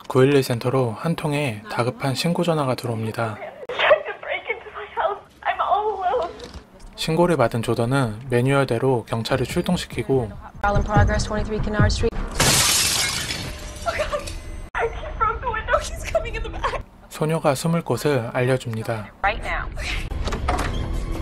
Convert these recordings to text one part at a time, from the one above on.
(911) 센터로 한 통의 다급한 신고 전화가 들어옵니다. 신고를 받은 조던은 매뉴얼대로 경찰을 출동시키고 소녀가 숨을 곳을 알려줍니다.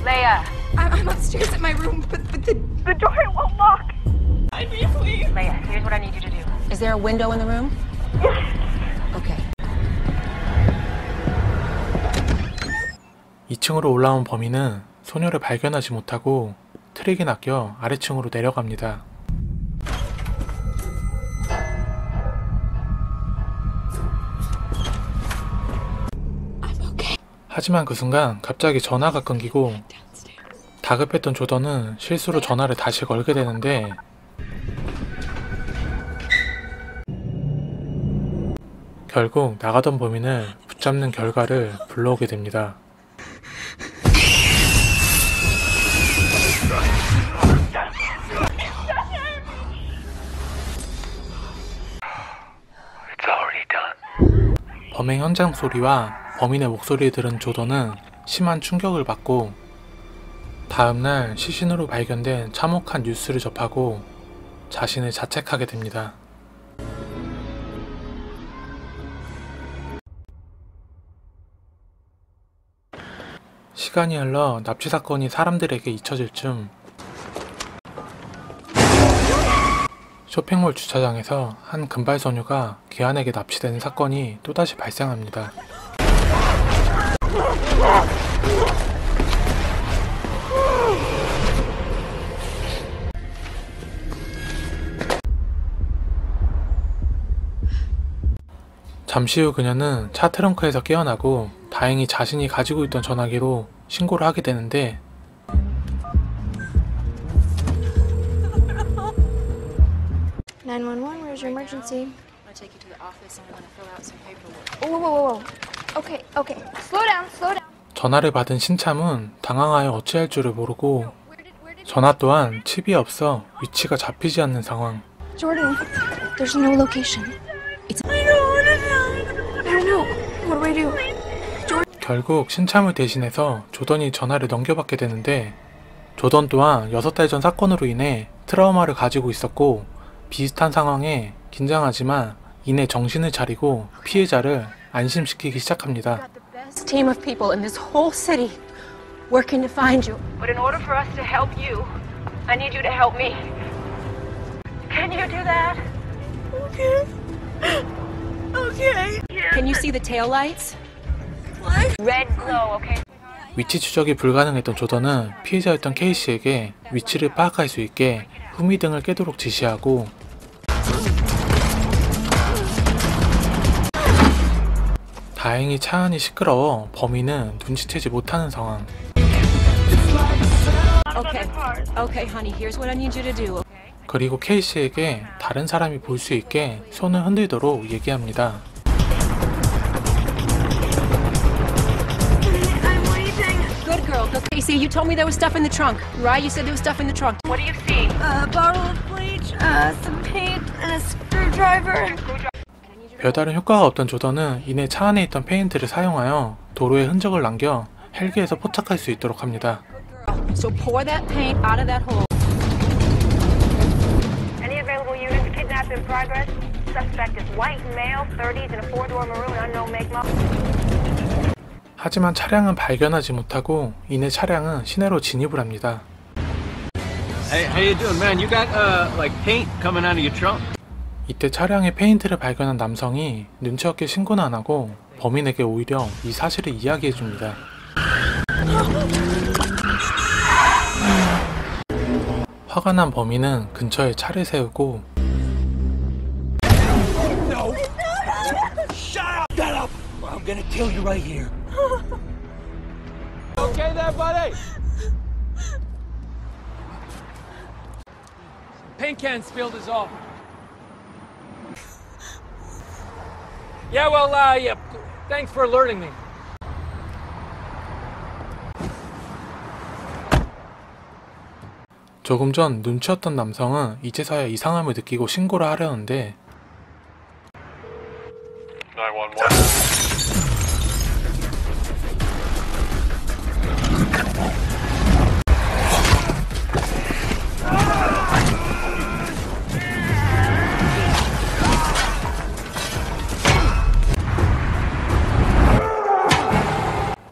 Leia, I'm upstairs at my room, but the door won't lock. I need please. Leia, here's what I need you to do. Is there a window in the room? Yes. Okay. 2층으로 올라온 범인은 소녀를 발견하지 못하고 트릭에 낚여 아래층으로 내려갑니다. 하지만 그 순간 갑자기 전화가 끊기고 다급했던 조던은 실수로 전화를 다시 걸게 되는데 결국 나가던 범인을 붙잡는 결과를 불러오게 됩니다. 범행 현장 소리와 범인의 목소리를 들은 조던은 심한 충격을 받고 다음날 시신으로 발견된 참혹한 뉴스를 접하고 자신을 자책하게 됩니다. 시간이 흘러 납치 사건이 사람들에게 잊혀질 쯤 쇼핑몰 주차장에서 한 금발 소녀가 괴한에게 납치되는 사건이 또다시 발생합니다. 잠시 후 그녀는 차 트렁크에서 깨어나고 다행히 자신이 가지고 있던 전화기로 신고를 하게 되는데 Where's your emergency? I'll take you to the office and I'm gonna fill out some paperwork. Whoa. Okay. Slow down. 전화를 받은 신참은 당황하여 어찌할 줄을 모르고 전화 또한 칩이 없어 위치가 잡히지 않는 상황. Jordan, there's no location. I don't know. What do I do? 결국 신참을 대신해서 조던이 전화를 넘겨받게 되는데 조던 또한 6달 전 사건으로 인해 트라우마를 가지고 있었고 비슷한 상황에 긴장하지만 이내 정신을 차리고 피해자를 안심시키기 시작합니다. Team of people in this whole city working to find you. But in order for us to help you, I need you to help me. Can you do that? Okay. Can you see the tail lights? What? Red glow, okay? 위치 추적이 불가능했던 조던은 피해자였던 케이시에게 위치를 파악할 수 있게 후미등을 끄도록 지시하고 다행히 차 안이 시끄러워 범인은 눈치채지 못하는 상황. Okay, honey, here's what I need you to do. 그리고 케이시에게 다른 사람이 볼 수 있게 손을 흔들도록 얘기합니다. Good girl. Casey, you told me there was stuff in the trunk, right? You said there was stuff in the trunk. What do you see? A bottle of bleach, some paint, and a screwdriver. 별다른 효과가 없던 조던은 이내 차 안에 있던 페인트를 사용하여 도로에 흔적을 남겨 헬기에서 포착할 수 있도록 합니다. So pour that paint out of that hole. Any available units? Kidnap in progress. Suspect is white male, 30s, in a four-door maroon, unknown make model. 하지만 차량은 발견하지 못하고 이내 차량은 시내로 진입을 합니다. Hey, how you doing, man? You got like paint coming out of your trunk? 이때 차량에 페인트를 발견한 남성이 눈치 없게 신고는 안 하고 범인에게 오히려 이 사실을 이야기해줍니다. 화가 난 범인은 근처에 차를 세우고 No! Shut up! Shut up! I'm gonna kill you right here. Okay there, buddy? Paint can spilled is all. Yeah, well, yeah. Thanks for alerting me. 조금 전 눈치였던 남성은 이제서야 이상함을 느끼고 신고를 하려는데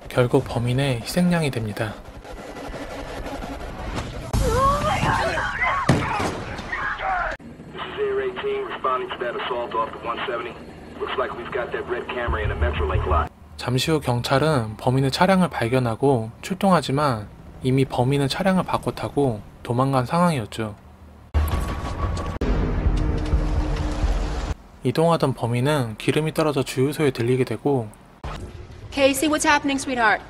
결국 범인의 희생양이 됩니다. 잠시 후 경찰은 범인의 차량을 발견하고 출동하지만 이미 범인은 차량을 바꿔 타고 도망간 상황이었죠. 이동하던 범인은 기름이 떨어져 주유소에 들리게 되고 Casey, what's happening, sweetheart?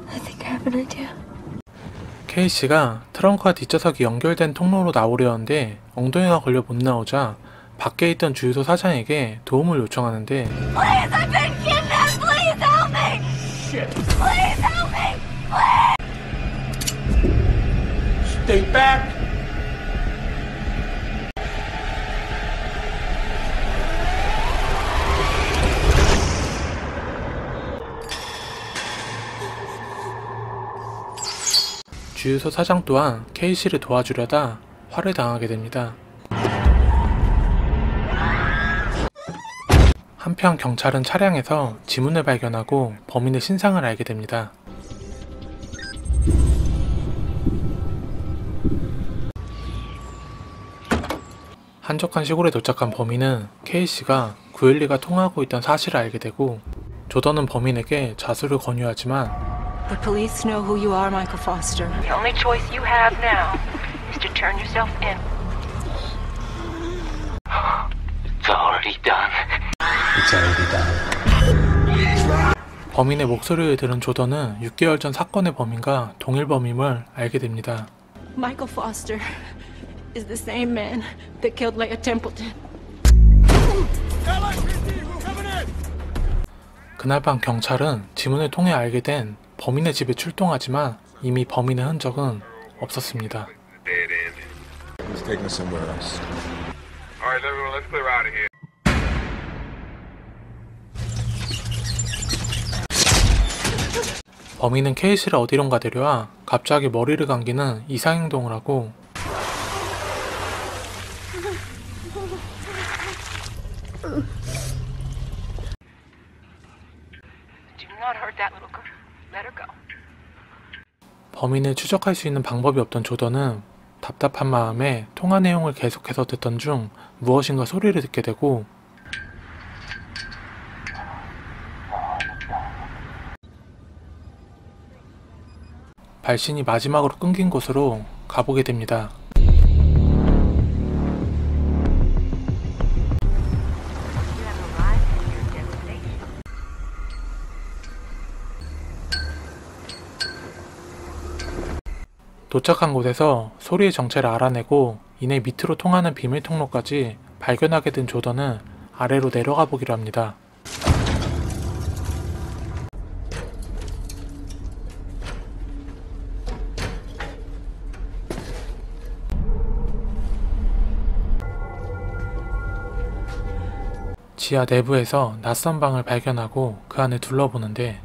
I think I have an idea. 케이씨가 트렁크와 뒷좌석이 연결된 통로로 나오려는데 엉덩이가 걸려 못 나오자 밖에 있던 주유소 사장에게 도움을 요청하는데 Please, I've been kidnapped! Please help me! Shit! Please help me! Stay back! 주유소 사장 또한 케이씨를 도와주려다 화를 당하게 됩니다. 한편 경찰은 차량에서 지문을 발견하고 범인의 신상을 알게 됩니다. 한적한 시골에 도착한 범인은 케이씨가 911과 통화하고 있던 사실을 알게 되고 조던은 범인에게 자수를 권유하지만 The police know who you are, Michael Foster. The only choice you have now is to turn yourself in. It's already done. It's already done. 범인의 목소리를 들은 조던은 6개월 전 사건의 범인과 동일 범임을 알게 됩니다. Michael Foster is the same man that killed Leia Templeton. 그날 밤 경찰은 지문을 통해 알게 된 범인의 집에 출동하지만 이미 범인의 흔적은 없었습니다. He's taking us somewhere else. All right, everyone, let's clear out of here. 범인은 케이씨를 어디론가 데려와 갑자기 머리를 감기는 이상행동을 하고 Do not hurt that little girl. Let her go. 범인을 추적할 수 있는 방법이 없던 조던은 답답한 마음에 통화 내용을 계속해서 듣던 중 무엇인가 소리를 듣게 되고 발신이 마지막으로 끊긴 곳으로 가보게 됩니다. 도착한 곳에서 소리의 정체를 알아내고 이내 밑으로 통하는 비밀 통로까지 발견하게 된 조던은 아래로 내려가 보기로 합니다. 지하 내부에서 낯선 방을 발견하고 그 안을 둘러보는데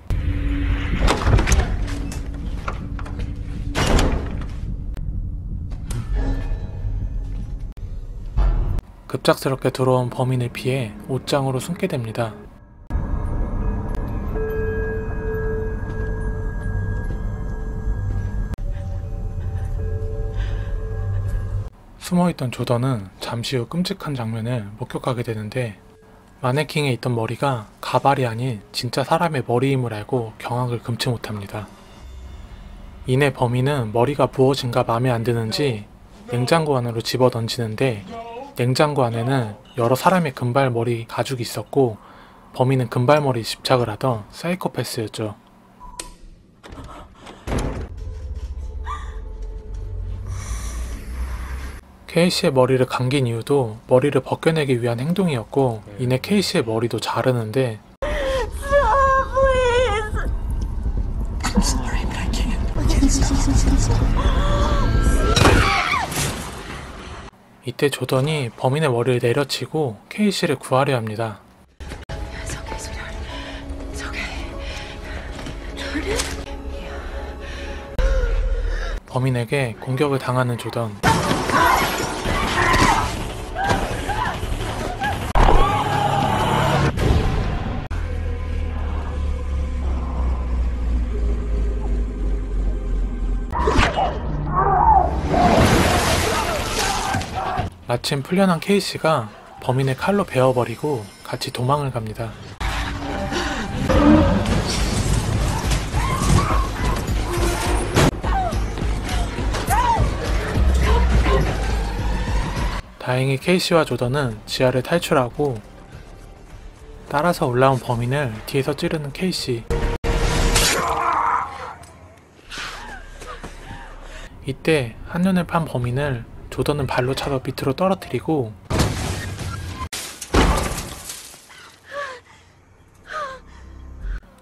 급작스럽게 들어온 범인을 피해 옷장으로 숨게 됩니다. 숨어있던 조던은 잠시 후 끔찍한 장면을 목격하게 되는데 마네킹에 있던 머리가 가발이 아닌 진짜 사람의 머리임을 알고 경악을 금치 못합니다. 이내 범인은 머리가 무엇인가 마음에 안 드는지 냉장고 안으로 집어던지는데 냉장고 안에는 여러 사람의 금발머리 가죽이 있었고 범인은 금발머리에 집착을 하던 사이코패스였죠. 케이씨의 머리를 감긴 이유도 머리를 벗겨내기 위한 행동이었고 이내 케이씨의 머리도 자르는데 Stop, please! I'm sorry, but I can't. I can't stop. 이때 조던이 범인의 머리를 내려치고 케이시를 구하려 합니다. It's okay, sweetheart. It's okay. Jordan? 범인에게 공격을 당하는 조던. 마침 풀려난 케이시가 범인의 칼로 베어버리고 같이 도망을 갑니다. 다행히 케이시와 조던은 지하를 탈출하고 따라서 올라온 범인을 뒤에서 찌르는 케이시. 이때 한눈에 판 범인을 조던은 발로 차서 밑으로 떨어뜨리고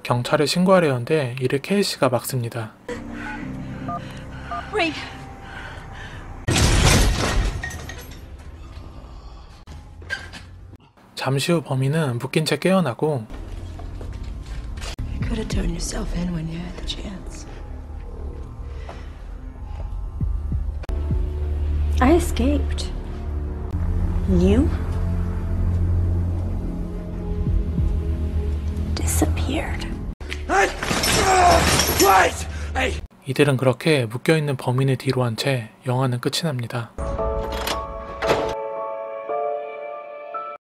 경찰에 신고하려는데 이를 케이시가 막습니다. Wait. 잠시 후 범인은 묶인 채 깨어나고 You could have turned yourself in when you had the chance. I escaped. You disappeared. 이들은 그렇게 묶여있는 범인을 뒤로 한 채 영화는 끝이 납니다.